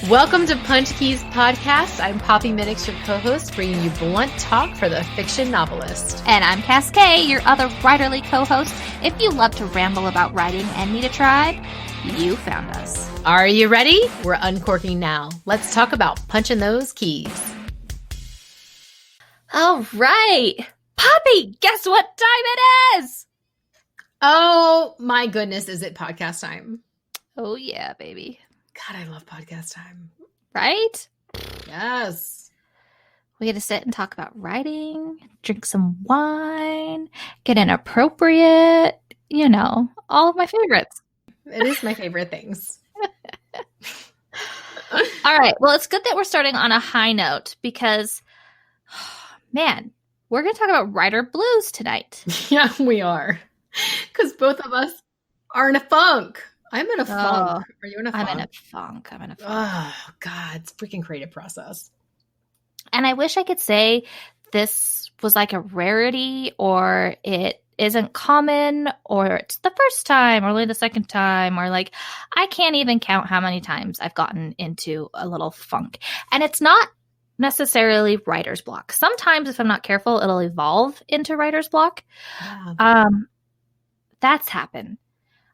Welcome to Punch Keys Podcast. I'm Poppy Minix, your co-host, bringing you blunt talk for the fiction novelist. And I'm Cascade, your other writerly co-host. If you love to ramble about writing and need a tribe, you found us. Are you ready? We're uncorking now. Let's talk about punching those keys. All right. Poppy, guess what time it is? Oh my goodness, is it podcast time? Oh yeah, baby. God, I love podcast time. Right? Yes. We get to sit and talk about writing, drink some wine, get inappropriate, all of my favorites. It is my favorite things. All right. Well, it's good that we're starting on a high note because, man, we're going to talk about writer blues tonight. Yeah, we are. Because both of us are in a funk. I'm in a funk. Are you in a funk? I'm in a funk. Oh, God. It's a freaking creative process. And I wish I could say this was like a rarity or it isn't common or it's the first time or only the second time or like I can't even count how many times I've gotten into a little funk. And it's not necessarily writer's block. Sometimes if I'm not careful, it'll evolve into writer's block. Yeah. That's happened.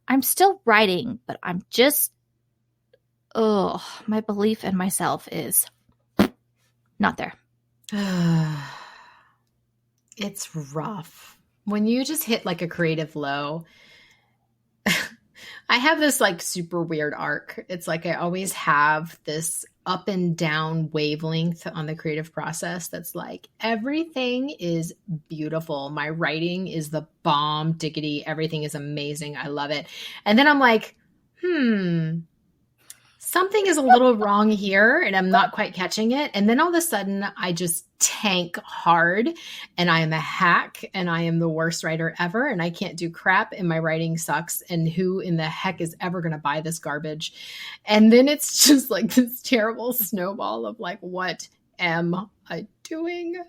I'm still writing, but I'm just, my belief in myself is not there. It's rough. When you just hit like a creative low, I have this like super weird arc. It's like I always have this up and down wavelength on the creative process that's like everything is beautiful. My writing is the bomb diggity. Everything is amazing. I love it. And then I'm like, something is a little wrong here and I'm not quite catching it. And then all of a sudden I just tank hard and I am a hack and I am the worst writer ever and I can't do crap and my writing sucks and who in the heck is ever going to buy this garbage? And then it's just like this terrible snowball of like, what am I doing?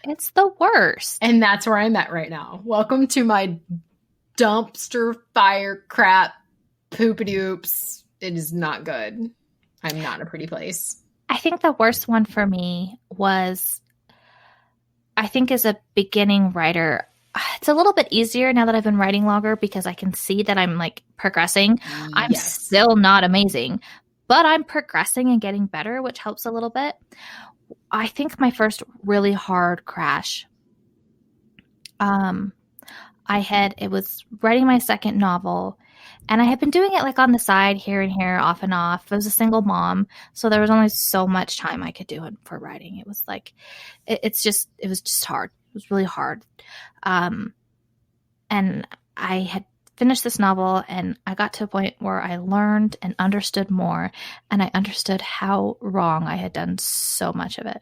It's the worst. And that's where I'm at right now. Welcome to my dumpster fire crap poopity oops. It is not good. I'm not in a pretty place. I think the worst one for me was, I think as a beginning writer, it's a little bit easier now that I've been writing longer because I can see that I'm like progressing. Yes. I'm still not amazing, but I'm progressing and getting better, which helps a little bit. I think my first really hard crash, it was writing my second novel. And I had been doing it like on the side here and here, off and off. I was a single mom, so there was only so much time I could do it for writing. It was like, it was just hard. It was really hard. And I had finished this novel and I got to a point where I learned and understood more. And I understood how wrong I had done so much of it.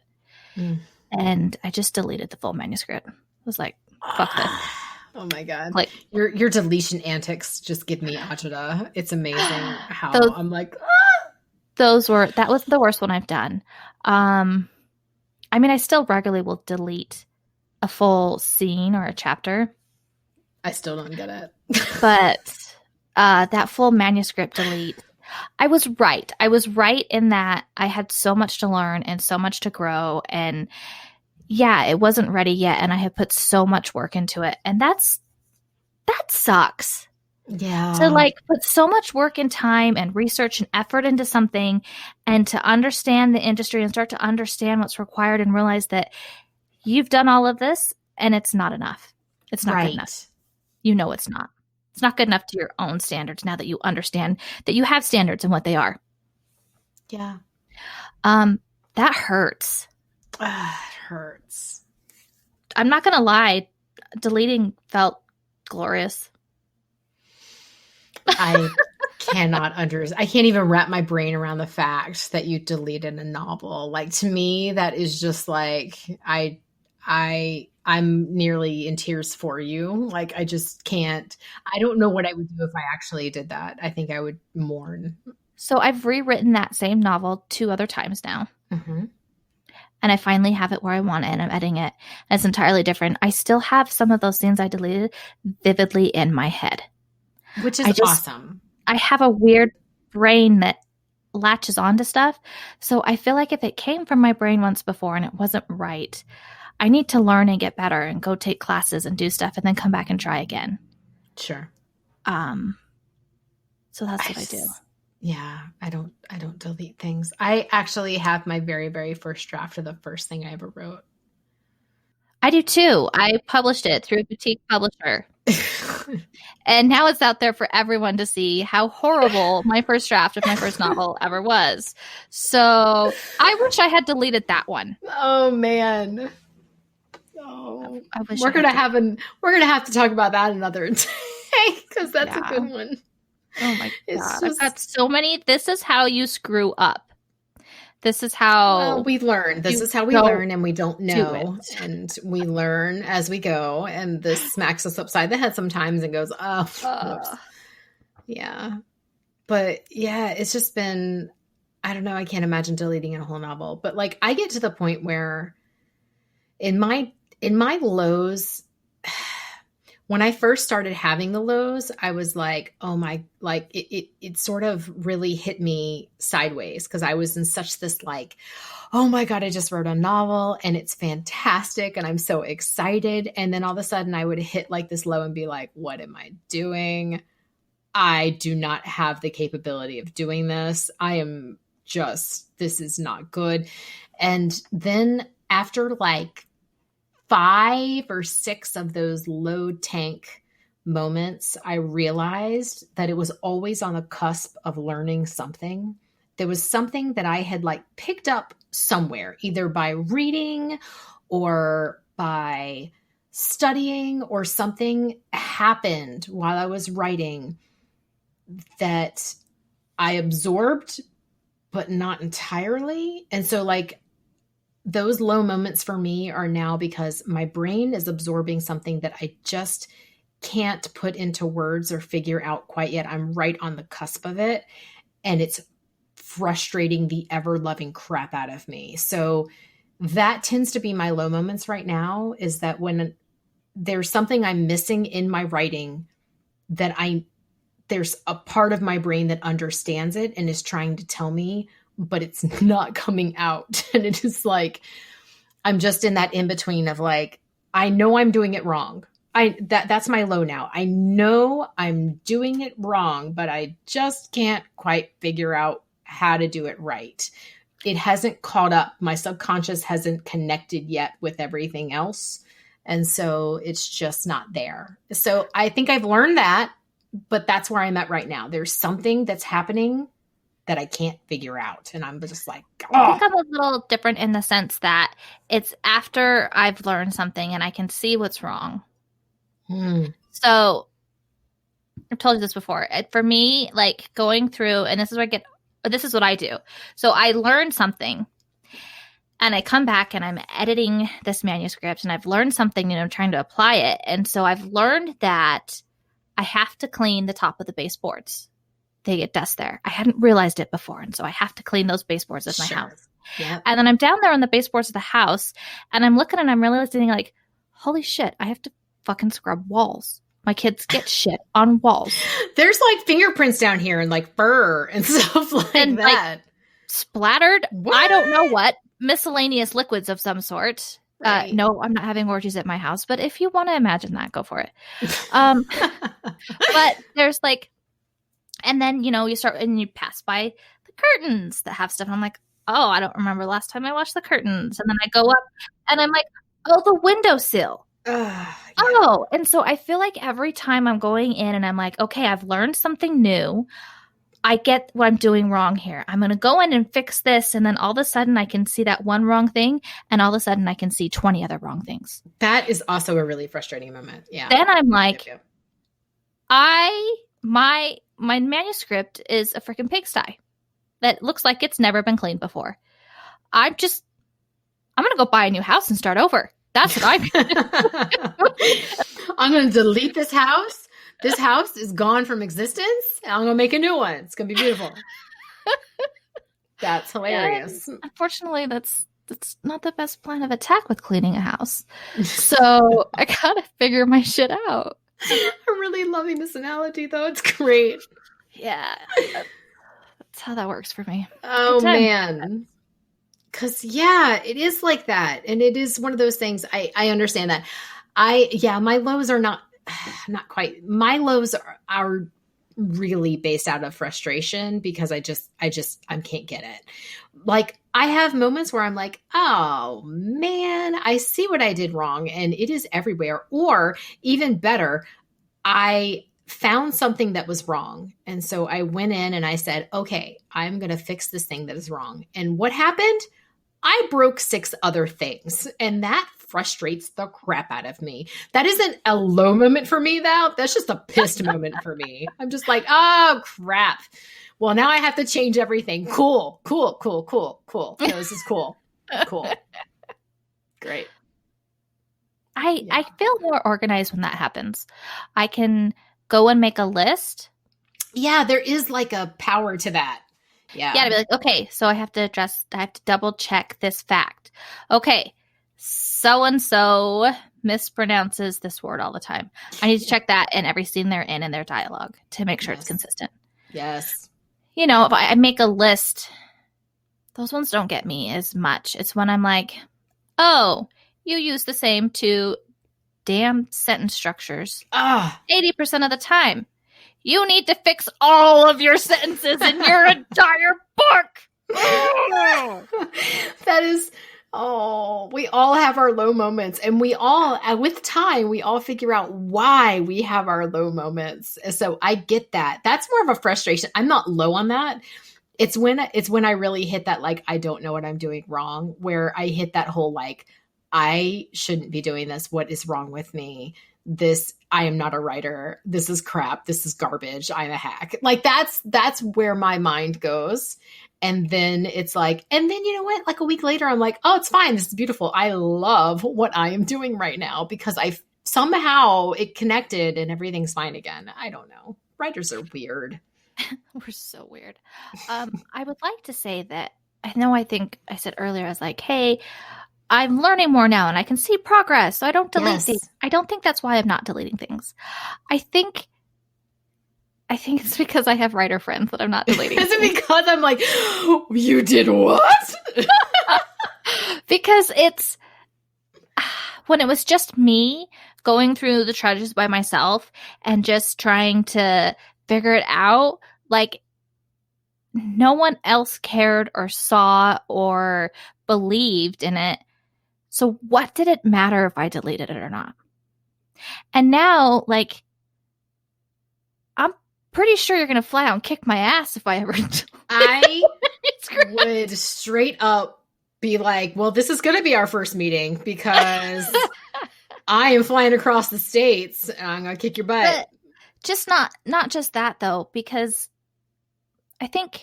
And I just deleted the full manuscript. I was like, fuck this. Oh my God. Like your deletion antics just give me agita. It's amazing how I'm like, that was the worst one I've done. I mean, I still regularly will delete a full scene or a chapter. I still don't get it. But that full manuscript delete, I was right. I was right in that I had so much to learn and so much to grow and yeah, it wasn't ready yet, and I had put so much work into it, and that sucks. Yeah. To like put so much work and time and research and effort into something, and to understand the industry and start to understand what's required, and realize that you've done all of this, and it's not enough. It's not good enough. You know it's not. It's not good enough to your own standards. Now that you understand that you have standards and what they are. Yeah. That hurts. It hurts. I'm not going to lie. Deleting felt glorious. I cannot I can't even wrap my brain around the fact that you deleted a novel. Like to me, that is just like, I'm nearly in tears for you. Like I just can't, I don't know what I would do if I actually did that. I think I would mourn. So I've rewritten that same novel 2 other times now. Mm-hmm. And I finally have it where I want it and I'm editing it. And it's entirely different. I still have some of those scenes I deleted vividly in my head. Which is awesome. I have a weird brain that latches onto stuff. So I feel like if it came from my brain once before and it wasn't right, I need to learn and get better and go take classes and do stuff and then come back and try again. Sure. So that's what I do. Yeah, I don't delete things. I actually have my very, very first draft of the first thing I ever wrote. I do too. I published it through a boutique publisher. And now it's out there for everyone to see how horrible my first draft of my first novel ever was. So I wish I had deleted that one. Oh man. Oh, I wish we're gonna have to talk about that another day because that's a good one. Oh my God. I've got so many. This is how you screw up. This is how we learn. This is how we learn, and we don't know. And we learn as we go. And this smacks us upside the head sometimes and goes, whoops. Yeah. But yeah, it's just been, I don't know. I can't imagine deleting a whole novel. But like, I get to the point where in my lows, when I first started having the lows, I was like, oh my, like it sort of really hit me sideways because I was in such this like, oh my God, I just wrote a novel and it's fantastic and I'm so excited. And then all of a sudden I would hit like this low and be like, what am I doing? I do not have the capability of doing this. This is not good. And then after like 5 or 6 of those low tank moments, I realized that it was always on the cusp of learning something. There was something that I had like picked up somewhere, either by reading or by studying, or something happened while I was writing that I absorbed, but not entirely. And so like, those low moments for me are now because my brain is absorbing something that I just can't put into words or figure out quite yet. I'm right on the cusp of it. And it's frustrating the ever loving crap out of me. So that tends to be my low moments right now, is that when there's something I'm missing in my writing, that there's a part of my brain that understands it and is trying to tell me, but it's not coming out. And it is like, I'm just in that in between of like, I know I'm doing it wrong. That's my low now. I know I'm doing it wrong, but I just can't quite figure out how to do it right. It hasn't caught up. My subconscious hasn't connected yet with everything else. And so it's just not there. So I think I've learned that, but that's where I'm at right now. There's something that's happening that I can't figure out. And I'm just like, I think I'm a little different in the sense that it's after I've learned something and I can see what's wrong. So I've told you this before. For me, like going through, and this is what I do. So I learned something and I come back and I'm editing this manuscript and I've learned something and I'm trying to apply it. And so I've learned that I have to clean the top of the baseboards. They get dust there. I hadn't realized it before. And so I have to clean those baseboards of my house. Yep. And then I'm down there on the baseboards of the house and I'm looking and I'm realizing like, holy shit, I have to fucking scrub walls. My kids get shit on walls. There's like fingerprints down here and like fur and stuff like that. Like, splattered. What? I don't know what. Miscellaneous liquids of some sort. Right. No, I'm not having orgies at my house. But if you want to imagine that, go for it. But there's like, and then, you know, you start and you pass by the curtains that have stuff. I'm like, oh, I don't remember last time I washed the curtains. And then I go up and I'm like, oh, the windowsill. Yeah. Oh, and so I feel like every time I'm going in and I'm like, okay, I've learned something new. I get what I'm doing wrong here. I'm going to go in and fix this. And then all of a sudden I can see that one wrong thing. And all of a sudden I can see 20 other wrong things. That is also a really frustrating moment. Yeah. Then I'm like, my manuscript is a freaking pigsty that looks like it's never been cleaned before. I'm going to go buy a new house and start over. That's what I'm going to do. I'm going to delete this house. This house is gone from existence. And I'm going to make a new one. It's going to be beautiful. That's hilarious. And unfortunately, that's not the best plan of attack with cleaning a house. So I got to figure my shit out. I'm really loving this analogy, though. It's great. Yeah. how that works for me. Good Oh time. man. Cause yeah, it is like that. And it is one of those things. I understand that. Yeah, my lows are not quite. My lows are really based out of frustration because I can't get it. Like I have moments where I'm like, oh man, I see what I did wrong and it is everywhere. Or even better, I found something that was wrong. And so I went in and I said, okay, I'm going to fix this thing that is wrong. And what happened? I broke 6 other things, and that frustrates the crap out of me. That isn't a low moment for me, though. That's just a pissed moment for me. I'm just like, oh, crap. Well, now I have to change everything. Cool, cool, cool, cool, cool. No, this is cool. Cool. Great. I feel more organized when that happens. I can go and make a list. Yeah, there is like a power to that. Yeah. Yeah, to be like, okay, so I have to double check this fact. Okay, so and so mispronounces this word all the time. I need to check that in every scene they're in their dialogue to make sure it's consistent. Yes. You know, if I make a list, those ones don't get me as much. It's when I'm like, oh, you use the same 2 damn sentence structures 80% of the time. You need to fix all of your sentences in your entire book. That is, we all have our low moments, and we all, with time, we all figure out why we have our low moments. So I get that. That's more of a frustration. I'm not low on that. It's when I really hit that, like, I don't know what I'm doing wrong, where I hit that whole, like, I shouldn't be doing this. What is wrong with me? I am not a writer. This is crap. This is garbage. I'm a hack. Like that's where my mind goes. And then it's like, and then you know what? Like a week later, I'm like, oh, it's fine. This is beautiful. I love what I am doing right now because I somehow it connected and everything's fine again. I don't know. Writers are weird. We're so weird. I would like to say that I think I said earlier, I was like, hey, I'm learning more now and I can see progress. So I don't delete things. I don't think that's why I'm not deleting things. I think it's because I have writer friends that I'm not deleting. Is it because I'm like, you did what? Because it's when it was just me going through the treasures by myself and just trying to figure it out, like no one else cared or saw or believed in it. So what did it matter if I deleted it or not? And now, like, I'm pretty sure you're going to fly out and kick my ass if I ever I would straight up be like, well, this is going to be our first meeting because I am flying across the states and I'm going to kick your butt. But just not just that, though, because I think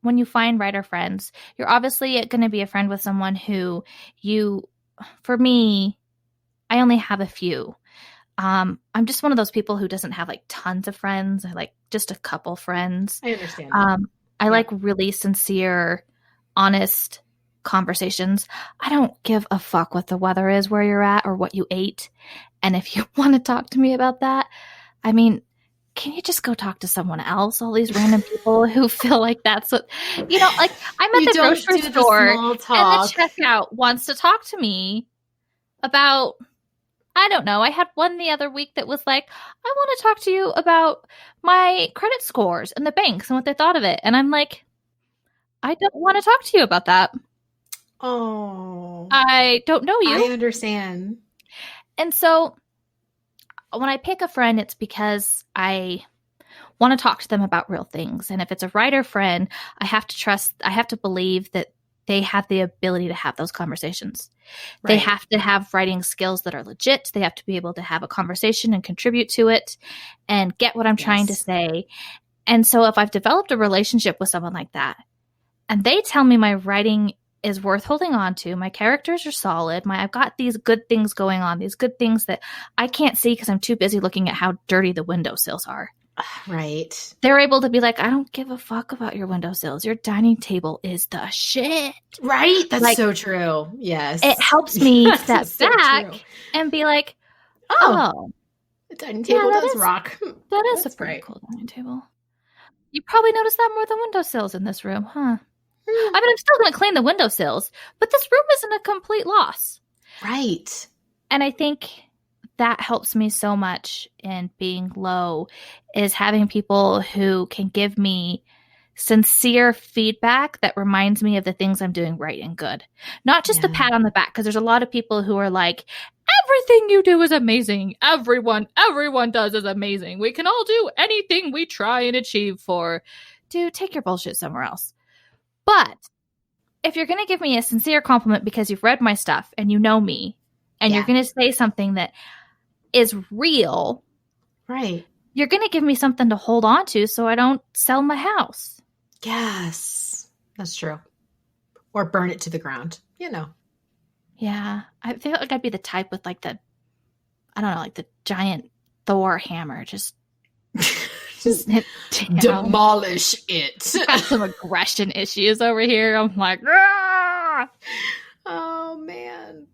when you find writer friends, you're obviously going to be a friend with someone who for me, I only have a few. I'm just one of those people who doesn't have like tons of friends. I like just a couple friends. I understand that. I like really sincere, honest conversations. I don't give a fuck what the weather is where you're at or what you ate. And if you want to talk to me about that, I mean, can you just go talk to someone else? All these random people who feel like that's what, like I'm at the grocery store and the checkout wants to talk to me about, I don't know. I had one the other week that was like, I want to talk to you about my credit scores and the banks and what they thought of it. And I'm like, I don't want to talk to you about that. Oh, I don't know you. I understand. And so when I pick a friend, it's because I want to talk to them about real things. And if it's a writer friend, I have to believe that they have the ability to have those conversations. Right. They have to have writing skills that are legit. They have to be able to have a conversation and contribute to it and get what I'm trying to say. And so if I've developed a relationship with someone like that and they tell me my writing is worth holding on to, my characters are solid, I've got these good things going on, these good things that I can't see because I'm too busy looking at how dirty the windowsills are. Right. They're able to be like, I don't give a fuck about your windowsills. Your dining table is the shit. Right? That's so true. Yes. It helps me step back and be like, oh, the dining table does rock. That is a pretty cool dining table. You probably noticed that more than windowsills in this room, huh? Hmm. I mean, I'm still going to clean the windowsills, but this room isn't a complete loss. Right. And I think that helps me so much in being low, is having people who can give me sincere feedback that reminds me of the things I'm doing right and good. Not just a Yeah. pat on the back, because there's a lot of people who are like, everything you do is amazing. Everyone does is amazing. We can all do anything we try and achieve for. Dude, take your bullshit somewhere else. But if you're going to give me a sincere compliment because you've read my stuff and you know me, and you're Yeah. going to say something that is real, Right. you're going to give me something to hold on to so I don't sell my house. Yes. That's true. Or burn it to the ground, you know. Yeah. I feel like I'd be the type with like the, I don't know, like the giant Thor hammer. Just Just down. demolish it. Got some aggression issues over here. I'm like, ah! Oh, man.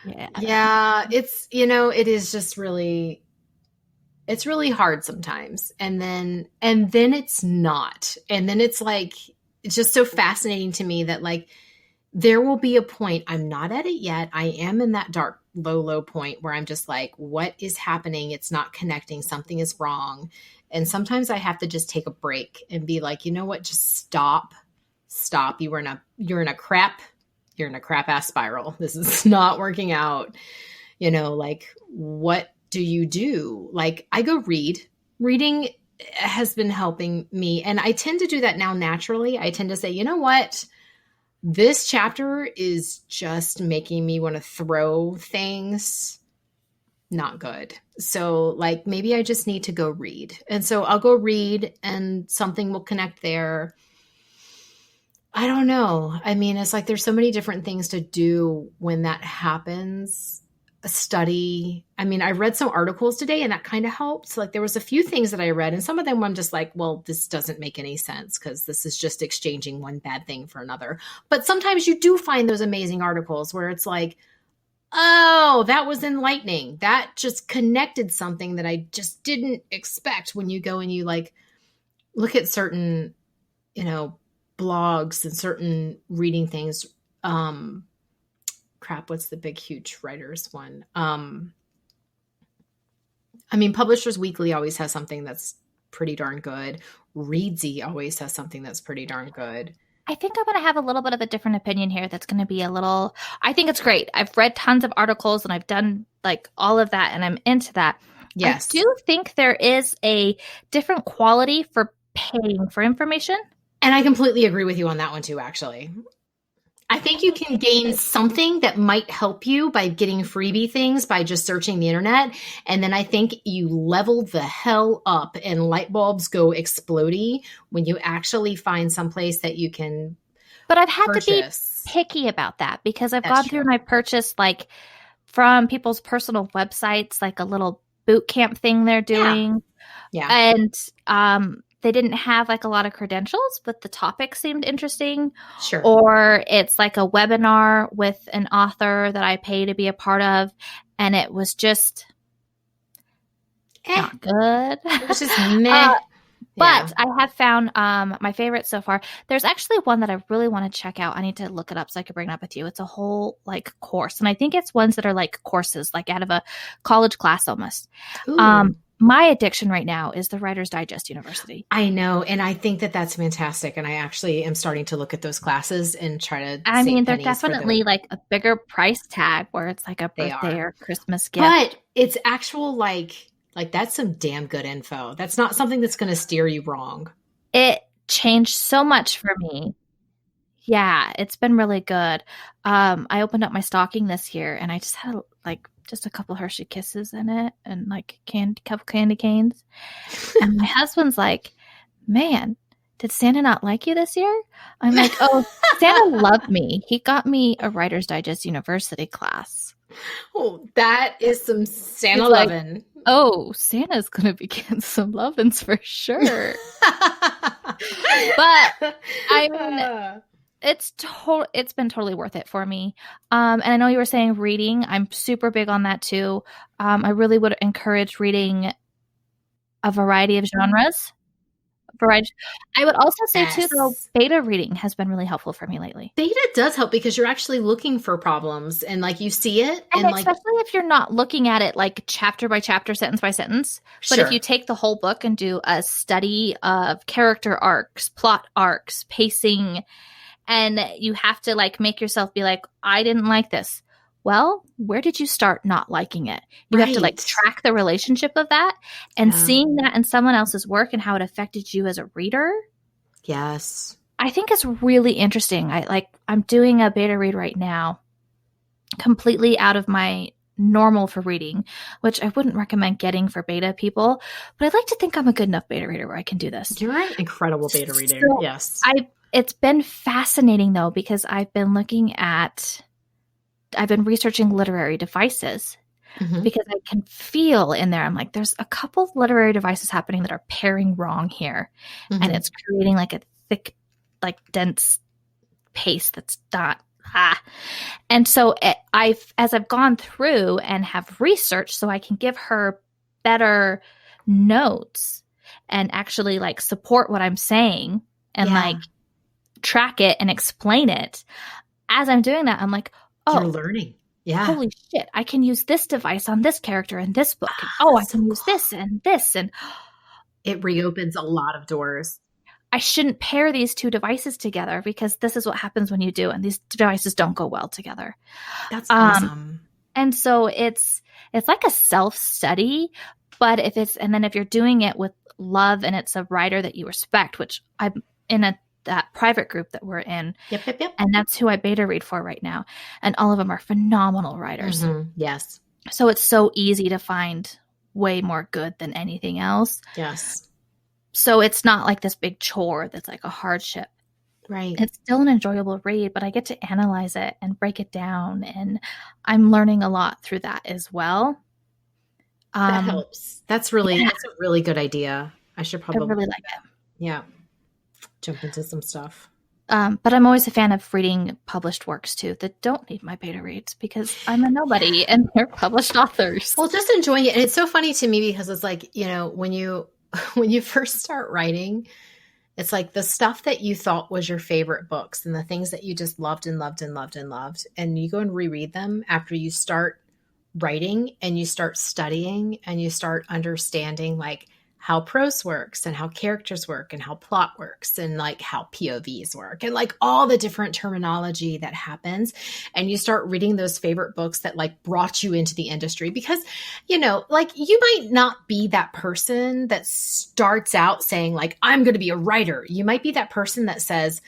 Yeah. Yeah. It's, it is just really, it's really hard sometimes. And then it's not. And then it's like, it's just so fascinating to me that like, there will be a point, I'm not at it yet. I am in that dark, low point where I'm just like, what is happening? It's not connecting. Something is wrong. And sometimes I have to just take a break and be like, you know what? Just stop. Stop. You're in a crap ass spiral. This is not working out. Like, what do you do? Like, I go read. Reading has been helping me. And I tend to do that now naturally. I tend to say, you know what? This chapter is just making me want to throw things. Not good. So, like, maybe I just need to go read. And so I'll go read and something will connect there. I don't know. I mean, it's like there's so many different things to do when that happens. A study. I mean, I read some articles today and that kind of helped. Like there was a few things that I read and some of them I'm just like, well, this doesn't make any sense because this is just exchanging one bad thing for another. But sometimes you do find those amazing articles where it's like, oh, that was enlightening. That just connected something that I just didn't expect when you go and you like look at certain, blogs and certain reading things. What's the big, huge writers one? I mean, Publishers Weekly always has something that's pretty darn good. Readsy always has something that's pretty darn good. I think I'm going to have a little bit of a different opinion here. That's going to be I think it's great. I've read tons of articles and I've done like all of that and I'm into that. Yes. I do think there is a different quality for paying for information. And I completely agree with you on that one too, actually. I think you can gain something that might help you by getting freebie things by just searching the internet. And then I think you level the hell up and light bulbs go explodey when you actually find someplace that you can But I've had purchase. to be picky about that because I've That's gone true. through and I've purchased like from people's personal websites, like a little boot camp thing they're doing. Yeah. And they didn't have like a lot of credentials, but the topic seemed interesting. Sure. Or it's like a webinar with an author that I pay to be a part of, and it was just not good. It was just meh. But I have found my favorite so far. There's actually one that I really want to check out. I need to look it up so I can bring it up with you. It's a whole like course, and I think it's ones that are like courses, like out of a college class almost. Ooh. My addiction right now is the Writer's Digest University. I know. And I think that that's fantastic. And I actually am starting to look at those classes and try to. I mean, they're definitely like a bigger price tag where it's like a birthday or Christmas gift. But it's actual like that's some damn good info. That's not something that's going to steer you wrong. It changed so much for me. Yeah, it's been really good. I opened up my stocking this year and I just had like just a couple Hershey Kisses in it and like couple candy canes. And my husband's like, man, did Santa not like you this year? I'm like, oh, Santa loved me. He got me a Writer's Digest University class. Oh, that is some Santa lovin'. Like, oh, Santa's going to be getting some lovin's for sure. But I mean, it's been totally worth it for me. And I know you were saying reading. I'm super big on that too. I really would encourage reading a variety of genres. variety. I would also say too, though, Yes. beta reading has been really helpful for me lately. Beta does help because you're actually looking for problems and like you see it And and like, especially if you're not looking at it like chapter by chapter, sentence by sentence, but if you sure. take the whole book and do a study of character arcs, plot arcs, pacing, and you have to like make yourself be like, I didn't like this. Well, where did you start not liking it? You have to like Right. track the relationship of that, and Yeah. seeing that in someone else's work and how it affected you as a reader. Yes. I think it's really interesting. I'm doing a beta read right now, completely out of my normal for reading, which I wouldn't recommend getting for beta people, but I'd like to think I'm a good enough beta reader where I can do this. You're an incredible beta reader. So Yes. it's been fascinating though, because I've been researching literary devices, Hmm. because I can feel in there, I'm like, there's a couple literary devices happening that are pairing wrong here. And Hmm. it's creating like a thick, like dense paste that's not, and so as I've gone through and have researched so I can give her better notes and actually like support what I'm saying and like Yeah. track it and explain it. As I'm doing that, I'm like, You're oh, learning. Yeah. holy shit, I can use this device on this character in this book. And Ah, oh, I that's so can use cool. this and this. And It reopens a lot of doors. I shouldn't pair these two devices together because this is what happens when you do. And these devices don't go well together. That's Um, awesome. and so it's like a self-study, but if you're doing it with love and it's a writer that you respect, which I'm in that private group that we're in, Yep, yep, yep. and that's who I beta read for right now. And all of them are phenomenal writers. Yes. So it's so easy to find way more good than anything else. Yes. So it's not like this big chore that's like a hardship. Right. It's still an enjoyable read, but I get to analyze it and break it down. And I'm learning a lot through that as well. That helps. That's a really good idea. I should I probably, really like it. yeah, jump into some stuff. But I'm always a fan of reading published works too that don't need my beta reads because I'm a nobody and they're published authors. Well, just enjoying it. And it's so funny to me because it's like, when you when you first start writing, it's like the stuff that you thought was your favorite books and the things that you just loved and loved and loved and loved. And you go and reread them after you start writing and you start studying and you start understanding like how prose works and how characters work and how plot works and like how POVs work and like all the different terminology that happens. And you start reading those favorite books that like brought you into the industry because, like you might not be that person that starts out saying like, I'm going to be a writer. You might be that person that says,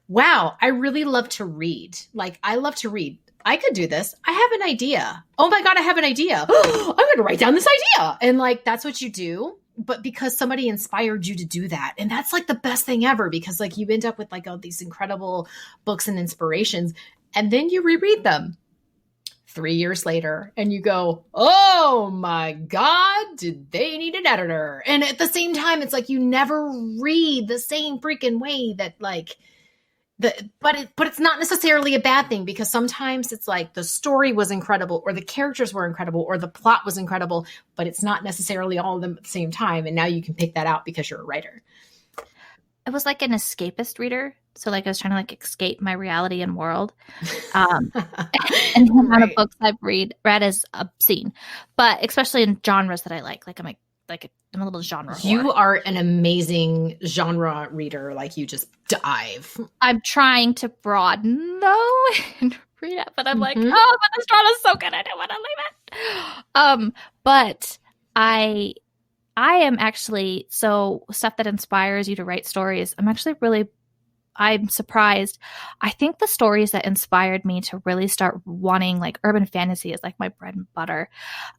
wow, I really love to read. Like I love to read. I could do this. I have an idea. Oh my God, I have an idea. I'm going to write down this idea. And like, that's what you do. But because somebody inspired you to do that. And that's like the best thing ever because like you end up with like all these incredible books and inspirations. And then you reread them 3 years later and you go, oh my God, did they need an editor? And at the same time, it's like you never read the same freaking way that like, but it's not necessarily a bad thing because sometimes it's like the story was incredible or the characters were incredible or the plot was incredible, but it's not necessarily all of them at the same time. And now you can pick that out because you're a writer. I was like an escapist reader. So like I was trying to like escape my reality and world. And the amount of books I've read is obscene, but especially in genres that I like I'm a little genre whore. You are an amazing genre reader. Like you just dive. I'm trying to broaden though and read it, but I'm like, oh, but this genre's so good, I don't want to leave it. But I am actually, so stuff that inspires you to write stories. I'm surprised. I think the stories that inspired me to really start wanting like urban fantasy is like my bread and butter.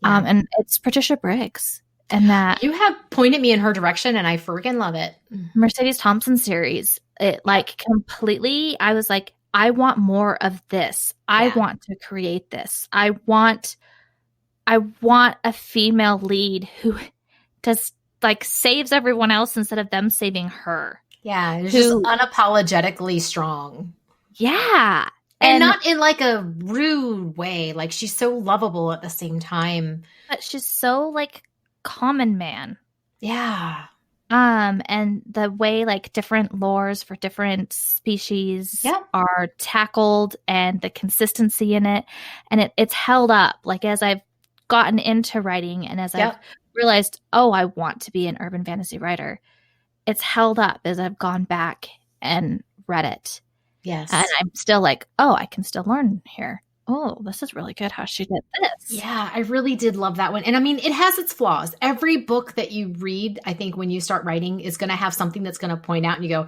Yeah. And it's Patricia Briggs. And that you have pointed me in her direction and I freaking love it. Mercedes Thompson series, it like completely, I was like, I want more of this. I want to create this. I want a female lead who does like saves everyone else instead of them saving her. Yeah. It's just unapologetically strong. Yeah. And not in like a rude way. Like she's so lovable at the same time. But she's so like common man. Yeah. And the way like different lores for different species Yep. are tackled and the consistency in it, and it's held up. Like as I've gotten into writing and as I've Yep. realized, oh, I want to be an urban fantasy writer, it's held up as I've gone back and read it. And Yes. I'm still like, oh, I can still learn here. Oh, this is really good how she did this. Yeah, I really did love that one. And I mean, it has its flaws. Every book that you read, I think when you start writing is going to have something that's going to point out and you go,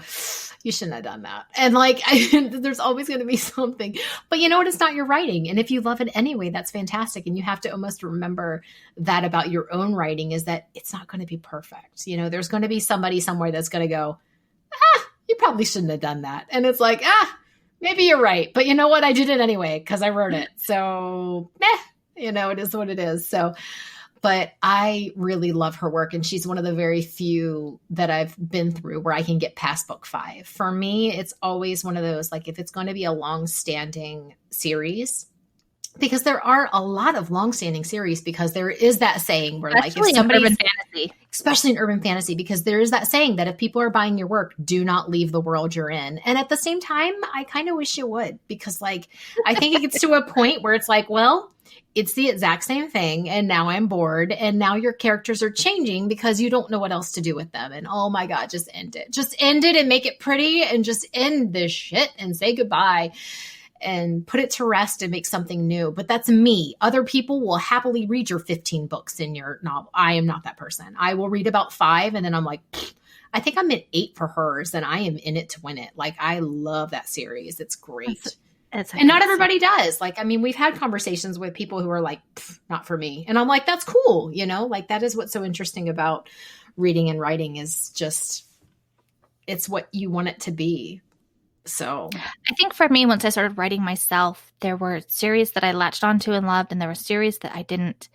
you shouldn't have done that. And like, there's always going to be something, but you know what? It's not your writing. And if you love it anyway, that's fantastic. And you have to almost remember that about your own writing is that it's not going to be perfect. You know, there's going to be somebody somewhere that's going to go, you probably shouldn't have done that. And it's like, maybe you're right. But you know what? I did it anyway because I wrote it. So, it is what it is. So, but I really love her work. And she's one of the very few that I've been through where I can get past book 5. For me, it's always one of those, like if it's going to be a long-standing series, because there are a lot of long-standing series, because there is that saying where Especially like if somebody's in urban fantasy. Especially in urban fantasy, because there is that saying that if people are buying your work, do not leave the world you're in. And at the same time, I kind of wish you would, because like, I think it gets to a point where it's like, well, it's the exact same thing. And now I'm bored. And now your characters are changing because you don't know what else to do with them. And oh my God, just end it. Just end it and make it pretty and just end this shit and say goodbye and put it to rest and make something new. But that's me. Other people will happily read your 15 books in your novel. I am not that person. I will read about 5 and then I'm like, I think I'm at 8 for hers and I am in it to win it. Like, I love that series. It's great. And not everybody does. Like, I mean, we've had conversations with people who are like, not for me. And I'm like, that's cool. You know, like that is what's so interesting about reading and writing is just, it's what you want it to be. So I think for me, once I started writing myself, there were series that I latched onto and loved, and there were series that I didn't,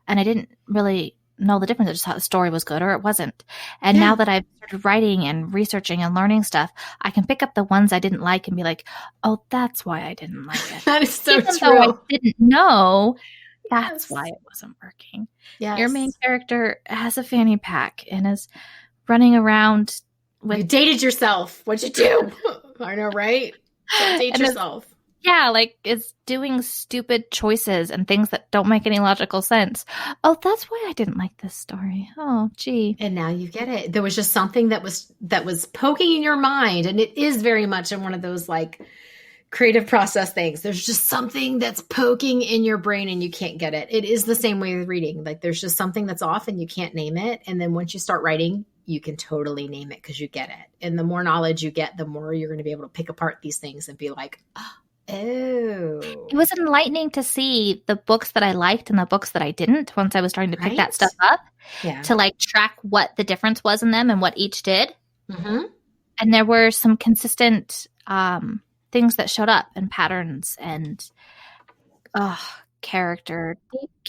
and I didn't really know the difference. I just thought the story was good or it wasn't. And now that I've started writing and researching and learning stuff, I can pick up the ones I didn't like and be like, oh, that's why I didn't like it. That is so Even true. though I didn't know, that's why it wasn't working. Yes. Your main character has a fanny pack and is running around with... You dated yourself. What'd you do? I know, right? Don't date yourself. Yeah, like it's doing stupid choices and things that don't make any logical sense. Oh, that's why I didn't like this story. Oh, gee. And now you get it. There was just something that was poking in your mind. And it is very much in one of those like creative process things. There's just something that's poking in your brain and you can't get it. It is the same way with reading. Like there's just something that's off and you can't name it. And then once you start writing, you can totally name it because you get it. And the more knowledge you get, the more you're going to be able to pick apart these things and be like, oh. It was enlightening to see the books that I liked and the books that I didn't once I was starting to pick that stuff up to like track what the difference was in them and what each did. Mm-hmm. And there were some consistent things that showed up and patterns and character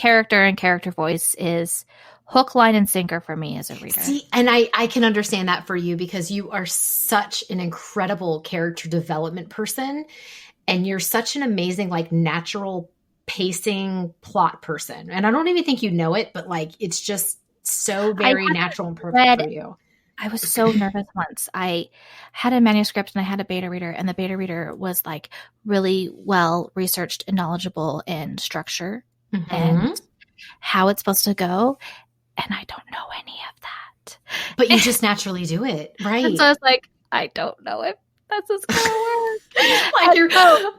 and character voice is hook, line, and sinker for me as a reader. See, and I can understand that for you because you are such an incredible character development person and you're such an amazing, like natural pacing plot person. And I don't even think you know it, but like, it's just so very natural and perfect for you. I was so nervous once. I had a manuscript and I had a beta reader and the beta reader was like really well researched and knowledgeable in structure and how it's supposed to go. And I don't know any of that. But you just naturally do it, right? And so I was like, I don't know if that's what's going to work. Like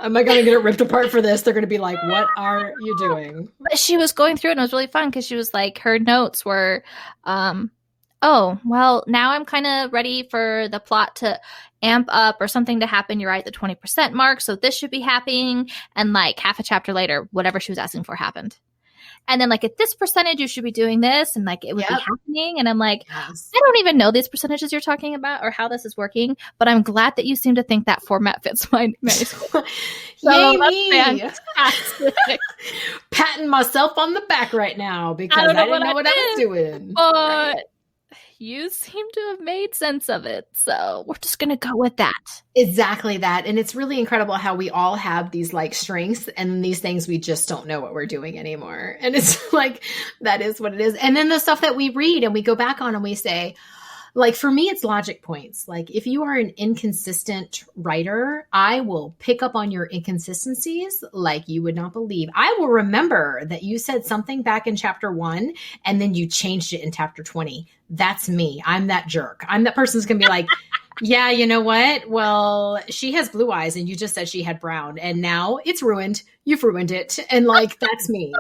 am I going to get it ripped apart for this? They're going to be like, what are you doing? But she was going through it and it was really fun because she was like, her notes were, oh, well, now I'm kind of ready for the plot to amp up or something to happen. You're right at the 20% mark. So this should be happening. And like half a chapter later, whatever she was asking for happened. And then like at this percentage, you should be doing this. And like it would be happening. And I'm like, I don't even know these percentages you're talking about or how this is working. But I'm glad that you seem to think that format fits my manuscript. Yay me! Patting myself on the back right now because I didn't know what I was doing. But you seem to have made sense of it. So we're just going to go with that. Exactly that. And it's really incredible how we all have these like strengths and these things we just don't know what we're doing anymore. And it's like, that is what it is. And then the stuff that we read and we go back on and we say, like for me, it's logic points. Like if you are an inconsistent writer, I will pick up on your inconsistencies like you would not believe. I will remember that you said something back in chapter 1 and then you changed it in chapter 20. That's me. I'm that jerk. I'm that person who's going to be like, yeah, you know what? Well, she has blue eyes and you just said she had brown and now it's ruined. You've ruined it. And like, that's me.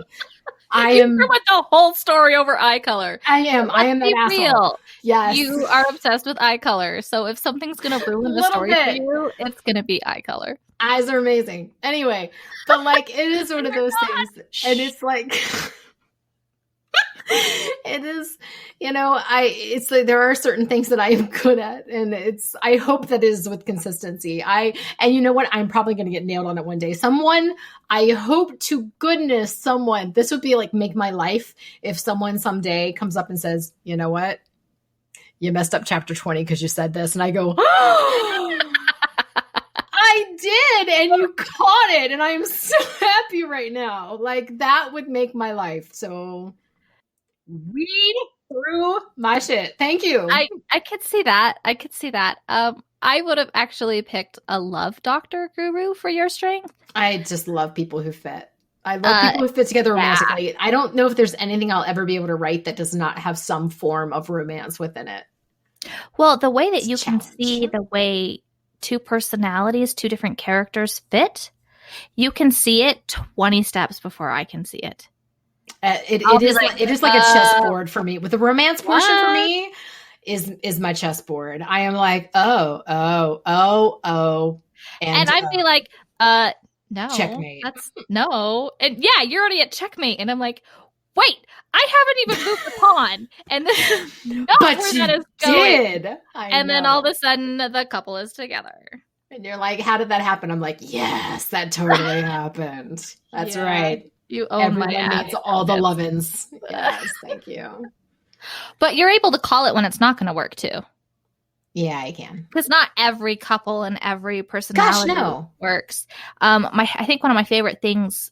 I You am, ruined the whole story over eye color. I am that Be asshole. real. Yes. You are obsessed with eye color. So if something's going to ruin the story for you, it's going to be eye color. Eyes are amazing. Anyway, but like it is one of those things. And it's like it is, it's like there are certain things that I am good at. And I hope that is with consistency. And you know what? I'm probably going to get nailed on it one day. I hope to goodness this would be like make my life if someone someday comes up and says, you know what? You messed up chapter 20 because you said this. And I go, oh, I did. And you caught it. And I am so happy right now. Like that would make my life. So read through my shit. Thank you. I could see that. I would have actually picked a love doctor guru for your strength. I just love people who fit. I love people who fit together romantically. Yeah. I don't know if there's anything I'll ever be able to write that does not have some form of romance within it. Well, the way that you can see the way two personalities, two different characters fit, you can see it 20 steps before I can see it. It is like a chessboard for me. With the romance portion for me is my chessboard. I am like, oh. And I'd be like, no. Checkmate. That's no. And yeah, you're already at checkmate. And I'm like, wait, I haven't even moved the pawn. And this is not where that is going. And then all of a sudden the couple is together. And you're like, how did that happen? I'm like, yes, that totally happened. That's right. You own my ass. Needs all the love-ins. Yes, thank you. But you're able to call it when it's not going to work too. Yeah, I can. Because not every couple and every personality works. I think one of my favorite things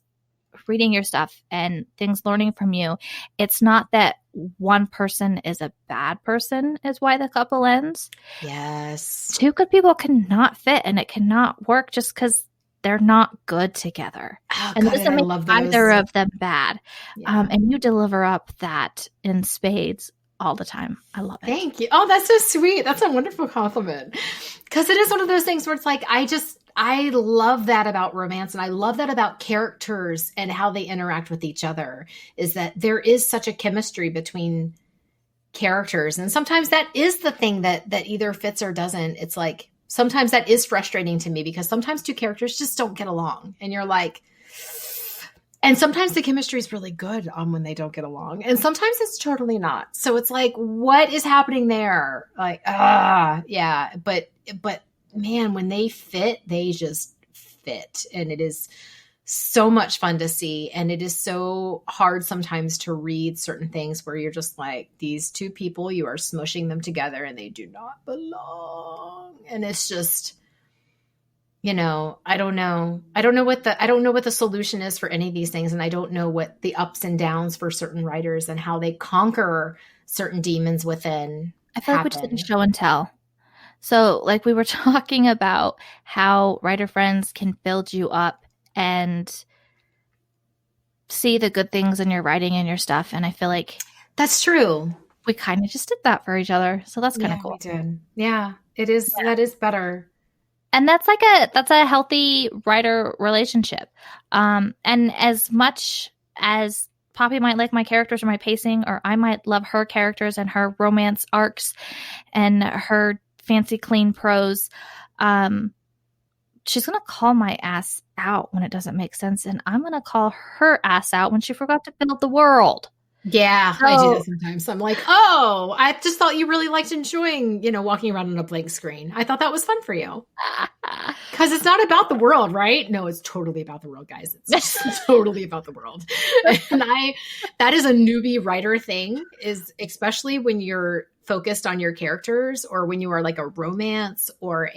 reading your stuff and things learning from you, it's not that one person is a bad person is why the couple ends. Yes. Two good people cannot fit and it cannot work just because they're not good together. Oh, and God, doesn't make either of them bad. Yeah. And you deliver up that in spades all the time. I love it. Thank you. Oh, that's so sweet. That's a wonderful compliment. Because it is one of those things where it's like, I love that about romance. And I love that about characters and how they interact with each other is that there is such a chemistry between characters. And sometimes that is the thing that either fits or doesn't. It's like, sometimes that is frustrating to me because sometimes two characters just don't get along and you're like, and sometimes the chemistry is really good on when they don't get along and sometimes it's totally not. So it's like, what is happening there? Like, yeah. But man, when they fit, they just fit. And it is so much fun to see. And it is so hard sometimes to read certain things where you're just like, these two people, you are smushing them together and they do not belong. And it's just, I don't know. I don't know what the solution is for any of these things. And I don't know what the ups and downs for certain writers and how they conquer certain demons within. I feel like we just didn't show and tell. So like we were talking about how writer friends can build you up and see the good things in your writing and your stuff. And I feel like that's true. We kind of just did that for each other. So that's kind of cool. We did. Yeah, it is. Yeah. That is better. And that's a healthy writer relationship. And as much as Poppy might like my characters or my pacing, or I might love her characters and her romance arcs and her fancy clean prose, she's going to call my ass out when it doesn't make sense. And I'm going to call her ass out when she forgot to build the world. Yeah, so, I do that sometimes. I'm like, oh, I just thought you really liked enjoying, walking around on a blank screen. I thought that was fun for you. Because it's not about the world, right? No, it's totally about the world, guys. It's just totally about the world. And that is a newbie writer thing, is especially when you're focused on your characters, or when you are like a romance or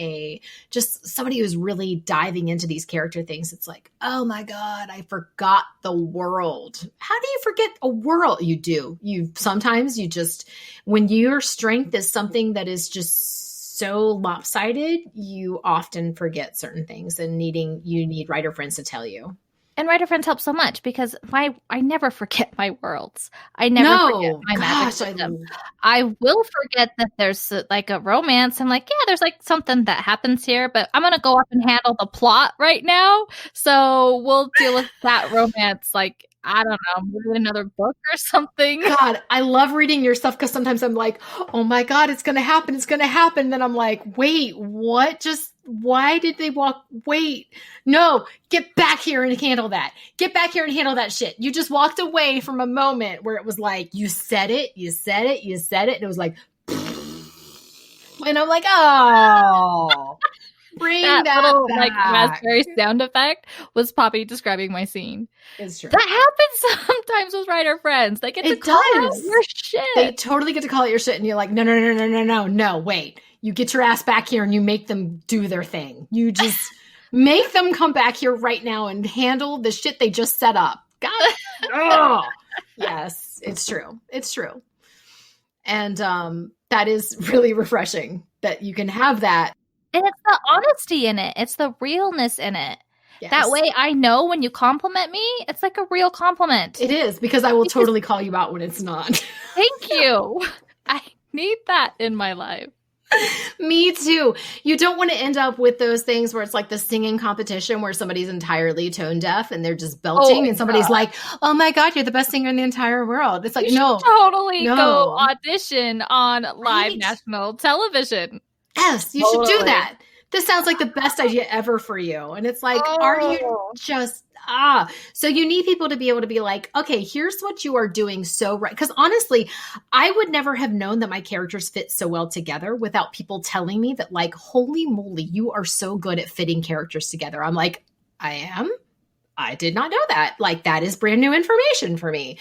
just somebody who's really diving into these character things. It's like, oh my God, I forgot the world. How do you forget a world? You do. Sometimes you just, when your strength is something that is just so lopsided, you often forget certain things, and you need writer friends to tell you. And writer friends help so much, because I never forget my worlds. I never forget my magic system. I will forget that there's like a romance. I'm like, yeah, there's like something that happens here, but I'm going to go up and handle the plot right now. So we'll deal with that romance, like, I don't know, maybe another book or something. God, I love reading your stuff, because sometimes I'm like, oh my God, it's going to happen. It's going to happen. Then I'm like, wait, what? Why did they walk? Wait, no, get back here and handle that. Get back here and handle that shit. You just walked away from a moment where it was like, you said it. And it was like, and I'm like, oh, bring that little back. like raspberry sound effect was Poppy describing my scene. It's true. That happens sometimes with writer friends. They get to call out your shit. They totally get to call it your shit, and you're like, no, wait. You get your ass back here and you make them do their thing. You just make them come back here right now and handle the shit they just set up. Got it? Oh, yes, it's true. It's true. And that is really refreshing that you can have that. And it's the honesty in it. It's the realness in it. Yes. That way I know when you compliment me, it's like a real compliment. It is, because I will totally call you out when it's not. Thank you. I need that in my life. Me too. You don't want to end up with those things where it's like the singing competition where somebody's entirely tone deaf and they're just belting, and somebody's like, oh my God, you're the best singer in the entire world. It's like, no. Totally go audition on live national television. Yes, you should do that. This sounds like the best idea ever for you. And it's like, are you just, so you need people to be able to be like, okay, here's what you are doing so right. Because honestly, I would never have known that my characters fit so well together without people telling me that, like, holy moly, you are so good at fitting characters together. I'm like, I am? I did not know that. Like, that is brand new information for me.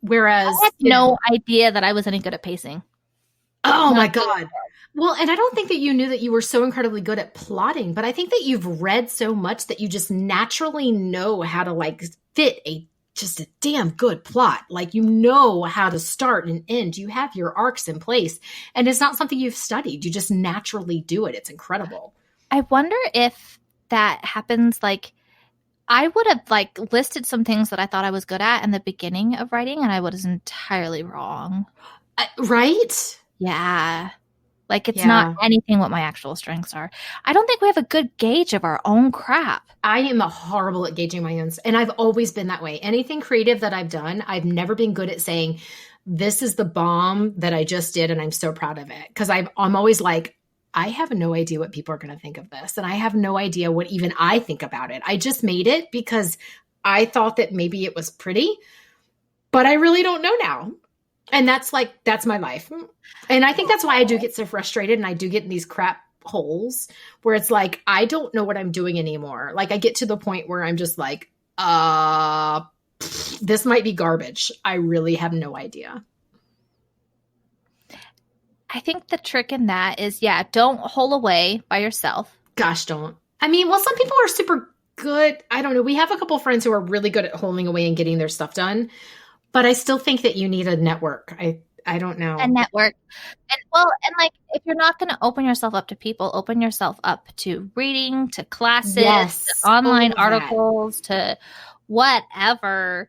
Whereas I had no idea that I was any good at pacing. Oh my God. Well, and I don't think that you knew that you were so incredibly good at plotting, but I think that you've read so much that you just naturally know how to like fit just a damn good plot. Like, you know how to start and end. You have your arcs in place, and it's not something you've studied. You just naturally do it. It's incredible. I wonder if that happens. Like, I would have like listed some things that I thought I was good at in the beginning of writing, and I was entirely wrong. Right? Yeah. Like, it's not anything what my actual strengths are. I don't think we have a good gauge of our own crap. I am horrible at gauging my own. And I've always been that way. Anything creative that I've done, I've never been good at saying, this is the bomb that I just did, and I'm so proud of it. Because I'm always like, I have no idea what people are going to think of this. And I have no idea what even I think about it. I just made it because I thought that maybe it was pretty. But I really don't know now. And that's my life. And I think that's why I do get so frustrated, and I do get in these crap holes where it's like, I don't know what I'm doing anymore. Like, I get to the point where I'm just like, this might be garbage. I really have no idea. I think the trick in that is, don't hole away by yourself. Gosh, don't. I mean, well, some people are super good. I don't know. We have a couple friends who are really good at holding away and getting their stuff done. But I still think that you need a network. I don't know. A network. And like, if you're not going to open yourself up to people, open yourself up to reading, to classes, to online articles, to whatever.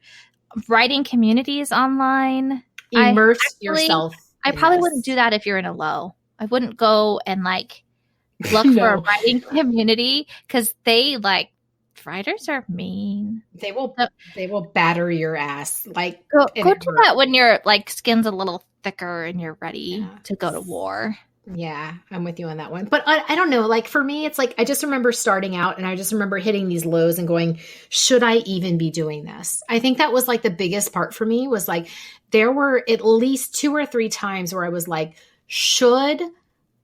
Writing communities online. Immerse yourself. I probably wouldn't do that if you're in a low. I wouldn't go and like look for a writing community, because they like, writers are mean. They will batter your ass. Like, go do that when your like skin's a little thicker and you're ready to go to war. Yeah, I'm with you on that one. But I don't know. Like, for me, it's like, I just remember starting out, and I just remember hitting these lows and going, should I even be doing this? I think that was like the biggest part for me, was like, there were at least 2 or 3 times where I was like, should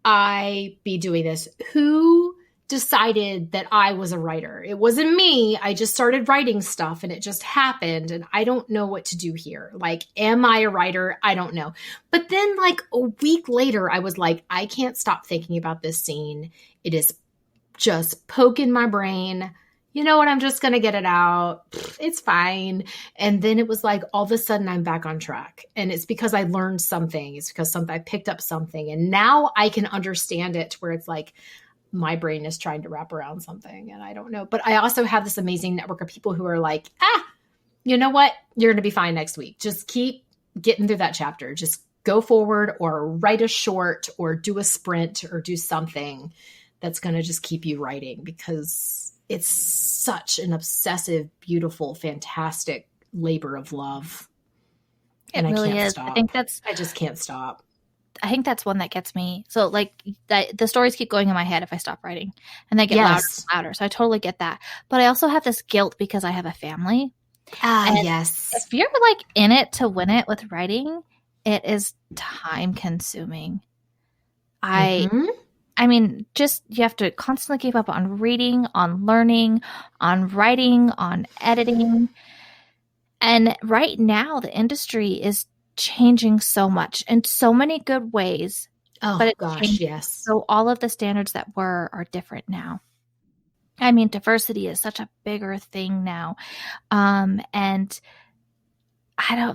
I be doing this? Who decided that I was a writer. It wasn't me. I just started writing stuff and it just happened. And I don't know what to do here. Like, am I a writer? I don't know. But then, like, a week later, I was like, I can't stop thinking about this scene. It is just poking my brain. You know what? I'm just going to get it out. It's fine. And then it was like, all of a sudden I'm back on track. And it's because I learned something. It's because I picked up something. And now I can understand it to where it's like, my brain is trying to wrap around something and I don't know. But I also have this amazing network of people who are like, you know what? You're going to be fine next week. Just keep getting through that chapter. Just go forward or write a short or do a sprint or do something that's going to just keep you writing, because it's such an obsessive, beautiful, fantastic labor of love. And It really I can't is. stop. I just can't stop. I think that's one that gets me. So like the stories keep going in my head if I stop writing, and they get louder and louder. So I totally get that. But I also have this guilt because I have a family. Yes. If you're like in it to win it with writing, it is time consuming. I mean, just you have to constantly keep up on reading, on learning, on writing, on editing. And right now the industry is changing so much in so many good ways. Oh gosh, yes. So all of the standards that are different now. I mean, diversity is such a bigger thing now. And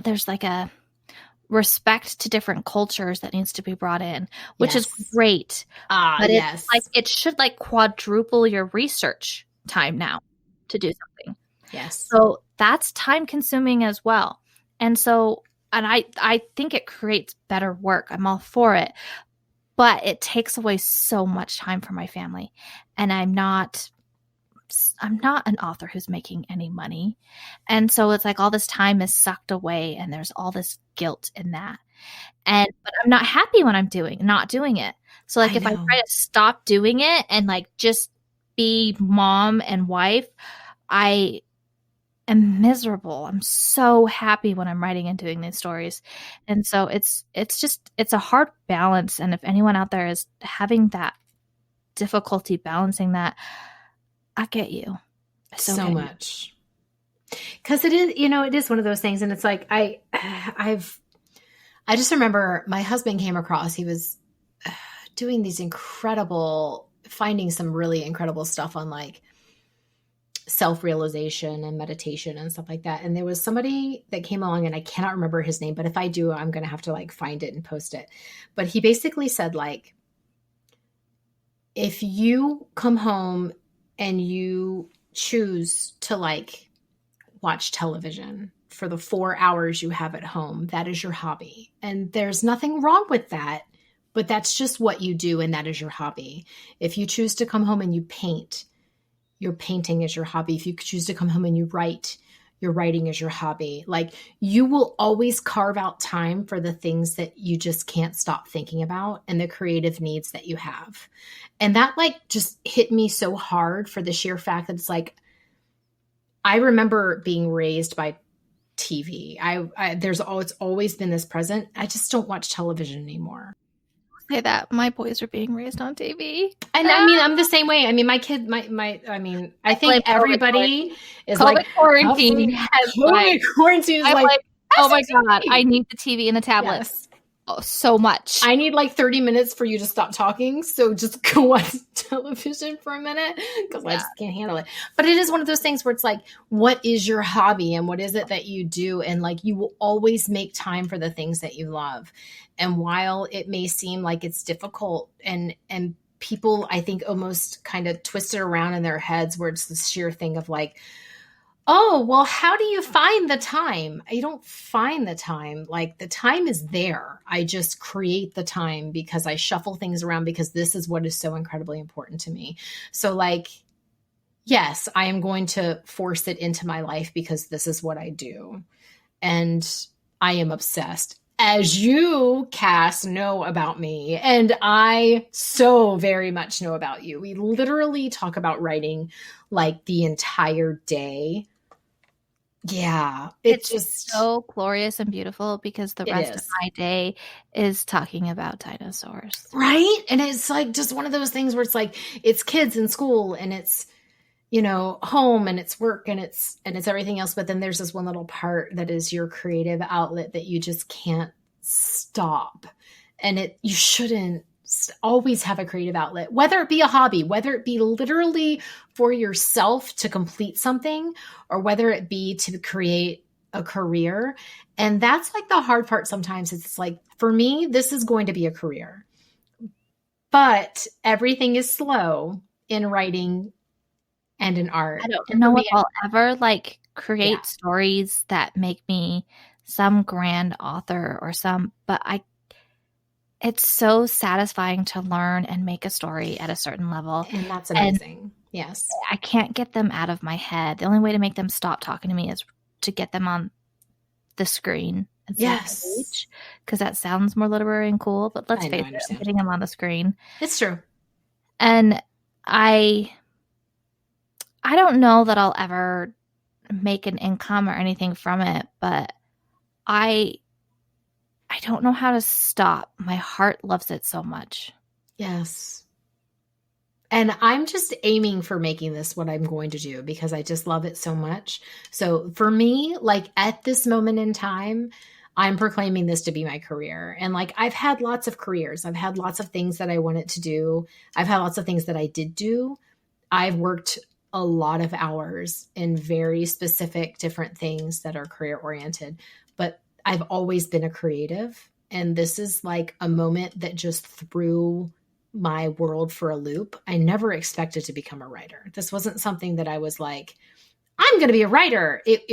there's like a respect to different cultures that needs to be brought in, which is great. But it's like, it should like quadruple your research time now to do something. Yes. So that's time consuming as well. And so, and I think it creates better work. I'm all for it. But it takes away so much time from my family. And I'm not an author who's making any money. And so it's like all this time is sucked away and there's all this guilt in that. But I'm not happy when I'm not doing it. So like if I try to stop doing it and like just be mom and wife, I am miserable. I'm so happy when I'm writing and doing these stories. And so it's a hard balance. And if anyone out there is having that difficulty balancing that, I get you. So much. Because it is, it is one of those things. And it's like, I just remember my husband came across, he was doing these finding some really incredible stuff on like self-realization and meditation and stuff like that. And there was somebody that came along, and I cannot remember his name, but if I do, I'm going to have to like find it and post it. But he basically said, like, if you come home and you choose to like watch television for the 4 hours you have at home, that is your hobby. And there's nothing wrong with that, but that's just what you do. And that is your hobby. If you choose to come home and you paint, your painting is your hobby. If you choose to come home and you write, your writing is your hobby. Like, you will always carve out time for the things that you just can't stop thinking about and the creative needs that you have. And that like just hit me so hard for the sheer fact that it's like, I remember being raised by TV. It's always been this present. I just don't watch television anymore. Say that my boys are being raised on TV. And I mean, I'm the same way. I mean, my kid, I think everybody is like, quarantine. Quarantine is like, oh my God, I need the TV and the tablet. Yes. Oh, so much. I need like 30 minutes for you to stop talking. So just go watch television for a minute, because I just can't handle it. But it is one of those things where it's like, what is your hobby and what is it that you do? And like, you will always make time for the things that you love. And while it may seem like it's difficult, and people, I think, almost kind of twist it around in their heads where it's the sheer thing of like, oh, well, how do you find the time? You don't find the time. Like, the time is there. I just create the time because I shuffle things around, because this is what is so incredibly important to me. So like, yes, I am going to force it into my life because this is what I do. And I am obsessed. As you, Cass, know about me, and I so very much know about you. We literally talk about writing like the entire day. Yeah, it It's just, so glorious and beautiful because the it rest of is. my day is talking about dinosaurs. Right? And it's like just one of those things where it's like it's kids in school and it's home and it's work and it's everything else, but then there's this one little part that is your creative outlet that you just can't stop. And it you shouldn't always have a creative outlet, whether it be a hobby, whether it be literally for yourself to complete something, or whether it be to create a career. And that's like the hard part sometimes. It's like, for me, this is going to be a career, but everything is slow in writing and in I art. don't And for know if me, I'll ever like yeah. create stories that make me some grand author or but it's so satisfying to learn and make a story at a certain level. And that's And amazing. Yes. I can't get them out of my head. The only way to make them stop talking to me is to get them on the screen instead of the Yes. page, because that sounds more literary and cool. But let's I know, face I it, I'm understand. getting them on the screen. It's true. And I I don't know that I'll ever make an income or anything from it, but I I don't know how to stop. My heart loves it so much. Yes. And I'm just aiming for making this what I'm going to do because I just love it so much. So for me, like at this moment in time, I'm proclaiming this to be my career. And like I've had lots of careers. I've had lots of things that I wanted to do. I've had lots of things that I did do. I've worked a lot of hours in very specific different things that are career oriented, but I've always been a creative. And this is like a moment that just threw my world for a loop. I never expected to become a writer. This wasn't something that I was like, I'm going to be a writer. It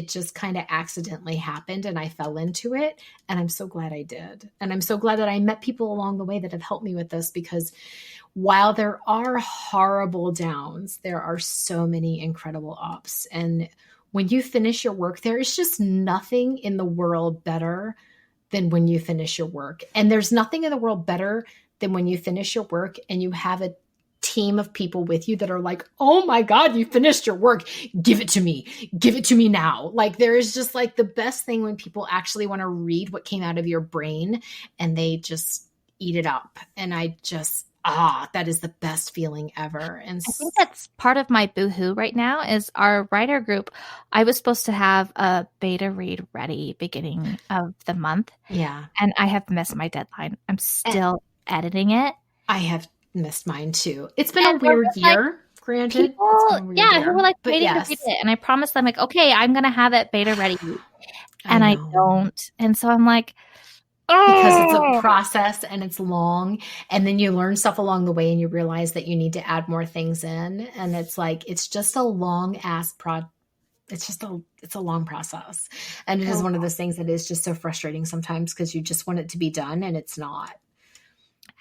just kind of accidentally happened and I fell into it. And I'm so glad I did. And I'm so glad that I met people along the way that have helped me with this, because while there are horrible downs, there are so many incredible ups. And when you finish your work, there is just nothing in the world better than when you finish your work. And there's nothing in the world better than when you finish your work and you have a team of people with you that are like, oh my God, you finished your work. Give it to me. Give it to me now. Like, there is just like the best thing when people actually want to read what came out of your brain and they just eat it up. And I just, that is the best feeling ever. And I think that's part of my boohoo right now is our writer group. I was supposed to have a beta read ready beginning of the month, yeah, and I have missed my deadline. I'm still editing it. I have missed mine too. It's been a And there weird was like year, granted. It's been people, a weird yeah, who were year, like but waiting to read yes, it. And I promised them, like, okay, I'm going to have it beta ready. I And I know. don't. And so I'm like, Because it's a oh, process and it's long, and then you learn stuff along the way and you realize that you need to add more things in, and it's like it's just a long ass it's a long process, and it is so one of those things that is just so frustrating sometimes because you just want it to be done and it's not.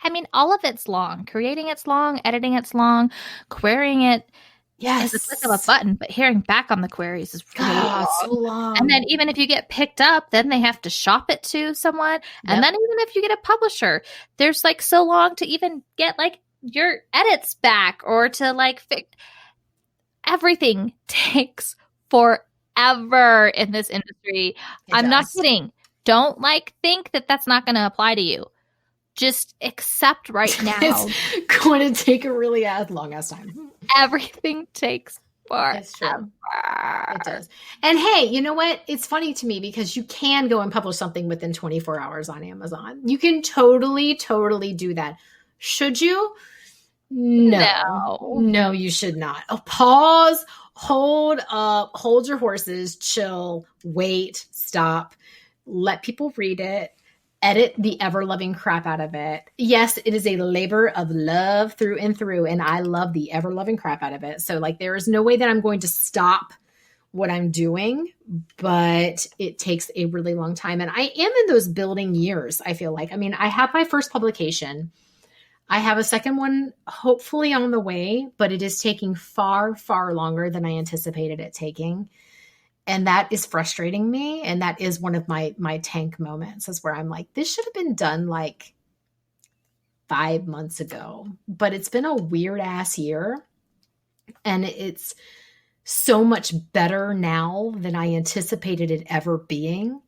I mean, all of it's long. Creating it's long, editing it's long, querying it is a click of a Yes. button, but hearing back on the queries is really God, so long. And then long. even if you get picked up, then they have to shop it to someone. And then Yep. even if you get a publisher, there's like so long to even get like your edits back or to like fix everything takes forever in this industry. It I'm not does. kidding. Don't like think that that's not going to apply to you. Just accept right It's now going to take a really long ass time. everything takes forever. It's true. It does. And hey, you know what? It's funny to me because you can go and publish something within 24 hours on Amazon. You can totally, totally do that. Should you? No. No. No, you should not. Oh, pause, hold up, hold your horses, chill, wait, stop, let people read it, edit the ever loving crap out of it. Yes, it is a labor of love through and through, and I love the ever loving crap out of it. So, like, there is no way that I'm going to stop what I'm doing, but it takes a really long time. And I am in those building years, I feel like. I mean, I have my first publication. I have a second one hopefully on the way, but it is taking far, far longer than I anticipated it taking. And that is frustrating me. And that is one of my tank moments, is where I'm like, this should have been done like 5 months ago. But it's been a weird ass year. And so much better now than I anticipated it ever being.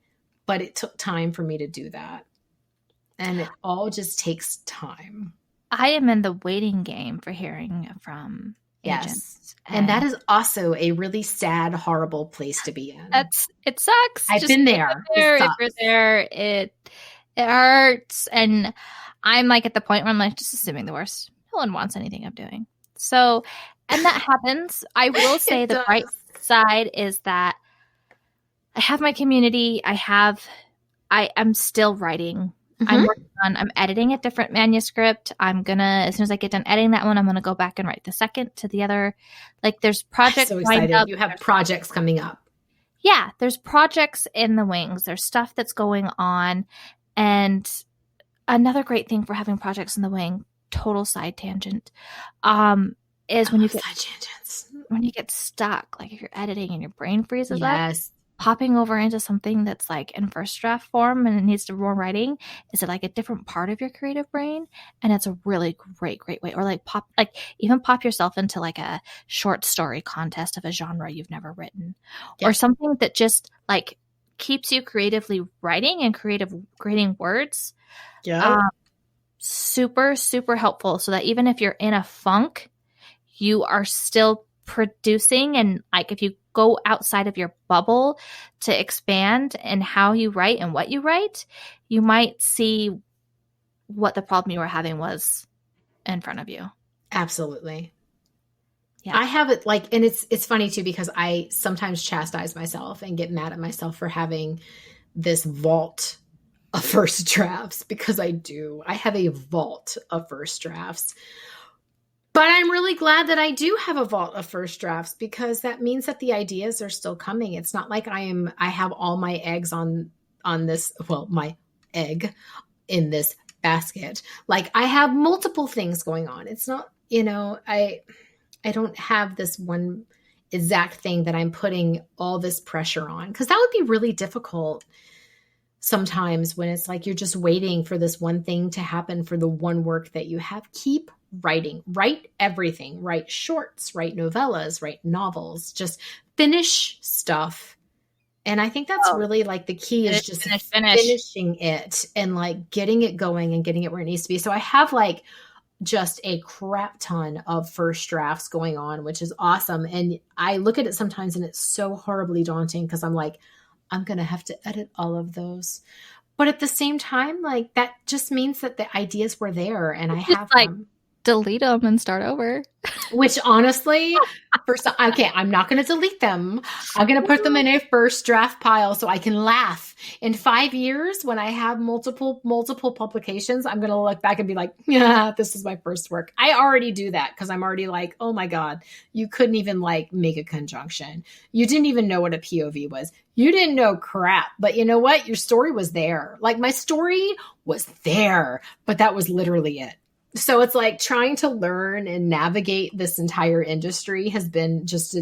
But it took time for me to do that. And it all just takes time. I am in the waiting game for hearing from Yes. agents, And that and is also a really sad, horrible place to be in. it sucks. I've Just been if there. you're It there, if you're sucks. there, it hurts. And I'm like at the point where I'm like just assuming the worst. No one wants anything I'm doing. So, and that happens. I will say It the bright does. side is that I have my community. I'm still writing. Mm-hmm. I'm editing a different manuscript. As soon as I get done editing that one, I'm gonna go back and write the second to the other. Like there's I'm projects so lined excited. up. You have projects coming up. Yeah, there's projects in the wings. There's stuff that's going on. And another great thing for having projects in the wing, total side tangent, is I love side tangents. when you get stuck, like if you're editing and your brain freezes up, Yes. popping over into something that's like in first draft form and it needs to more writing is it like a different part of your creative brain, and it's a really great way. Or even pop yourself into like a short story contest of a genre you've never written, or Yep. something that just like keeps you creatively writing and creating words. Yep. Super super helpful, so that even if you're in a funk, you are still producing. And like if you go outside of your bubble to expand and how you write and what you write, you might see what the problem you were having was in front of you. Absolutely. Yeah. I have it like, and it's funny too, because I sometimes chastise myself and get mad at myself for having this vault of first drafts, because I do. I have a vault of first drafts. But I'm really glad that I do have a vault of first drafts, because that means that the ideas are still coming. It's not like I have all my eggs on this, well, my egg in this basket. Like I have multiple things going on. It's not, I don't have this one exact thing that I'm putting all this pressure on, because that would be really difficult sometimes when it's like you're just waiting for this one thing to happen for the one work that you have. Keep writing, write everything, write shorts, write novellas, write novels, just finish stuff. And I think that's really like the key is just finishing it and like getting it going and getting it where it needs to be. So I have like just a crap ton of first drafts going on, which is awesome. And I look at it sometimes and it's so horribly daunting, because I'm like, I'm going to have to edit all of those. But at the same time, like that just means that the ideas were there and I have like them. delete them and start over. Which honestly, okay, I'm not going to delete them. I'm going to put them in a first draft pile so I can laugh. In 5 years, when I have multiple publications, I'm going to look back and be like, yeah, this is my first work. I already do that because I'm already like, oh my God, you couldn't even like make a conjunction. You didn't even know what a POV was. You didn't know crap. But you know what? Your story was there. Like my story was there, but that was literally it. So it's like trying to learn and navigate this entire industry has been just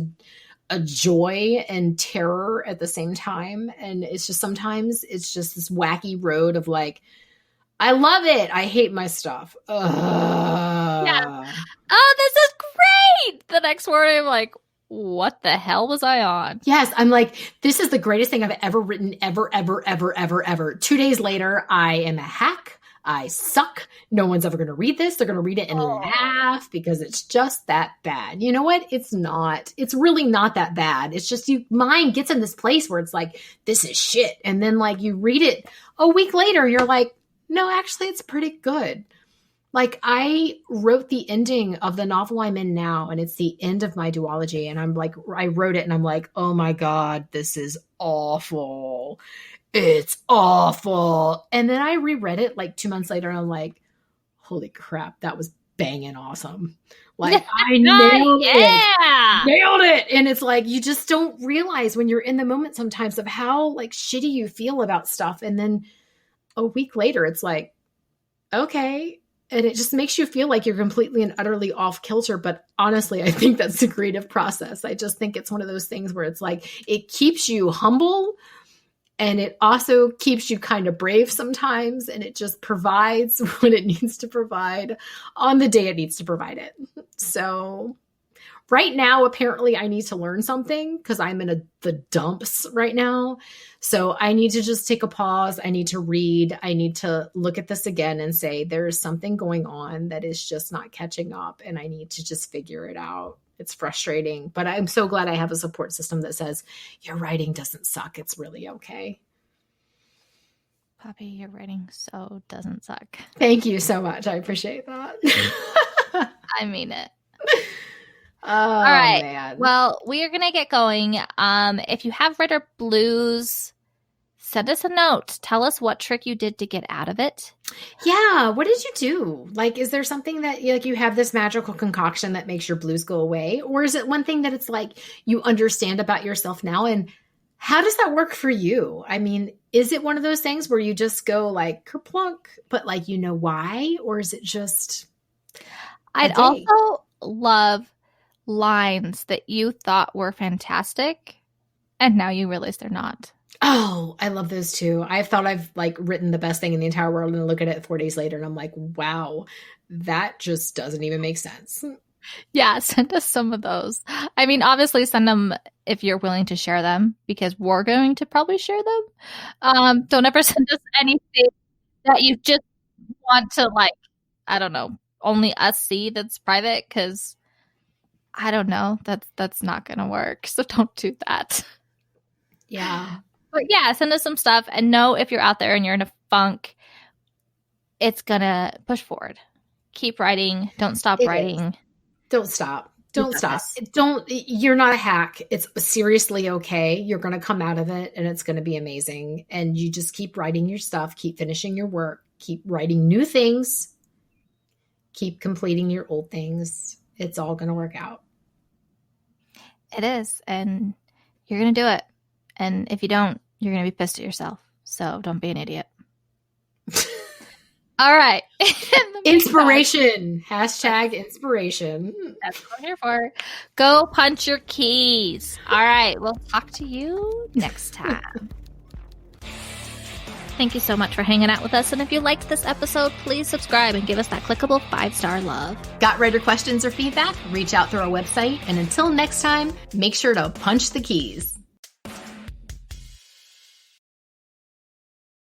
a joy and terror at the same time. And it's just sometimes it's just this wacky road of like, I love it. I hate my stuff. Yeah. Oh, this is great. The next morning, I'm like, what the hell was I on? Yes, I'm like, this is the greatest thing I've ever written, ever, ever, ever, ever, ever. 2 days later, I am a hack. I suck. No one's ever going to read this. They're going to read it and laugh because it's just that bad. You know what? It's not. It's really not that bad. It's just mind gets in this place where it's like, this is shit. And then like you read it a week later, you're like, no, actually, it's pretty good. Like I wrote the ending of the novel I'm in now, and it's the end of my duology. And I'm like, I wrote it and I'm like, oh my God, this is awful. It's awful. And then I reread it like 2 months later and I'm like, holy crap, that was banging awesome. Like I nailed it. Nailed it. And it's like, you just don't realize when you're in the moment sometimes of how like shitty you feel about stuff. And then a week later, it's like, okay. And it just makes you feel like you're completely and utterly off kilter. But honestly, I think that's the creative process. I just think it's one of those things where it's like, it keeps you humble. And it also keeps you kind of brave sometimes. And it just provides what it needs to provide on the day it needs to provide it. So right now, apparently I need to learn something because I'm in the dumps right now. So I need to just take a pause. I need to read. I need to look at this again and say, there is something going on that is just not catching up. And I need to just figure it out. It's frustrating, but I'm so glad I have a support system that says your writing doesn't suck. It's really okay. Poppy, your writing so doesn't suck. Thank you so much. I appreciate that. I mean it. Oh, all right. Man. Well, we are going to get going. If you have writer blues, send us a note. Tell us what trick you did to get out of it. Yeah. What did you do? Like, is there something that like you have this magical concoction that makes your blues go away? Or is it one thing that it's like you understand about yourself now? And how does that work for you? I mean, is it one of those things where you just go like kerplunk, but like, you know why? Or is it just... I'd also love lines that you thought were fantastic and now you realize they're not. Oh, I love those too. I thought I've like written the best thing in the entire world and look at it 4 days later and I'm like, wow, that just doesn't even make sense. Yeah, send us some of those. I mean, obviously send them if you're willing to share them because we're going to probably share them. Don't ever send us anything that you just want to like, I don't know, only us see that's private because I don't know, that's not gonna work. So don't do that. Yeah. But yeah, send us some stuff and know if you're out there and you're in a funk, it's gonna push forward. Keep writing. Don't stop writing. Is. Don't stop. Don't stop. You're not a hack. It's seriously okay. You're going to come out of it and it's going to be amazing. And you just keep writing your stuff, keep finishing your work, keep writing new things, keep completing your old things. It's all going to work out. It is. And you're going to do it. And if you don't, you're going to be pissed at yourself. So don't be an idiot. All right. Inspiration. Hashtag inspiration. That's what I'm here for. Go punch your keys. All right. We'll talk to you next time. Thank you so much for hanging out with us. And if you liked this episode, please subscribe and give us that clickable 5-star love. Got writer questions or feedback? Reach out through our website. And until next time, make sure to punch the keys.